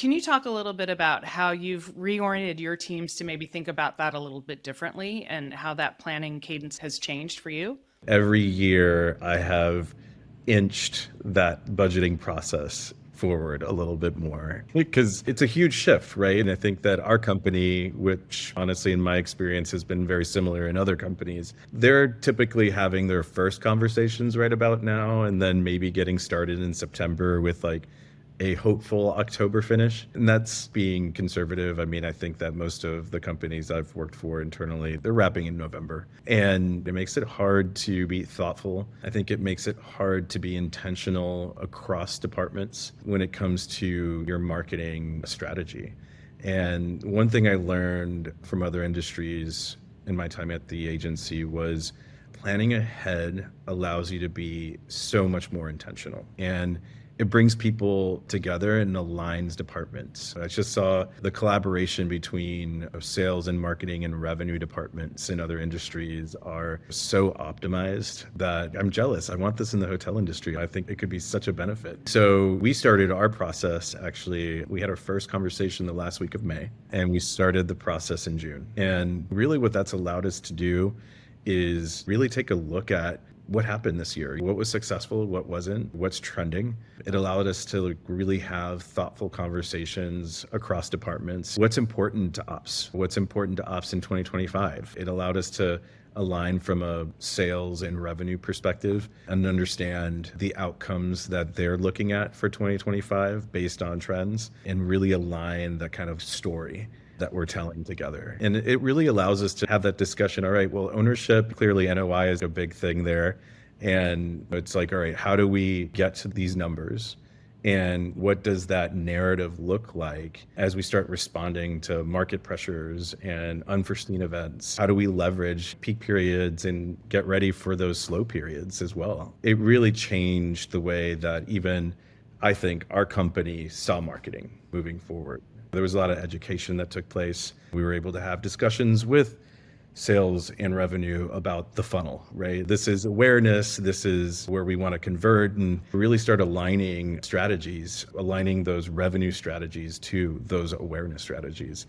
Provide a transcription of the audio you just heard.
Can you talk a little bit about how you've reoriented your teams to maybe think about that a little bit differently and how that planning cadence has changed for you? Every year, I have inched that budgeting process forward a little bit more because it's a huge shift, right? And I think that our company, which honestly, in my experience, has been very similar in other companies, they're typically having their first conversations right about now and then maybe getting started in September with like a hopeful October finish. And that's being conservative. I mean, I think that most of the companies I've worked for internally, they're wrapping in November. And it makes it hard to be thoughtful. I think it makes it hard to be intentional across departments when it comes to your marketing strategy. And one thing I learned from other industries in my time at the agency was planning ahead allows you to be so much more intentional. And it brings people together and aligns departments. I just saw the collaboration between sales and marketing and revenue departments in other industries are so optimized that I'm jealous. I want this in the hotel industry. I think it could be such a benefit. So we started our process, actually, we had our first conversation the last week of May, and we started the process in June. And really what that's allowed us to do is really take a look at what happened this year, what was successful, what wasn't, what's trending. It allowed us to really have thoughtful conversations across departments. What's important to ops? What's important to ops in 2025? It allowed us to align from a sales and revenue perspective and understand the outcomes that they're looking at for 2025 based on trends and really align the kind of story that we're telling together. And it really allows us to have that discussion. All right, well, ownership, clearly NOI is a big thing there. And it's like, all right, how do we get to these numbers? And what does that narrative look like as we start responding to market pressures and unforeseen events? How do we leverage peak periods and get ready for those slow periods as well? It really changed the way that even I think our company saw marketing moving forward. There was a lot of education that took place. We were able to have discussions with sales and revenue about the funnel, right? This is awareness. This is where we want to convert and really start aligning strategies, aligning those revenue strategies to those awareness strategies.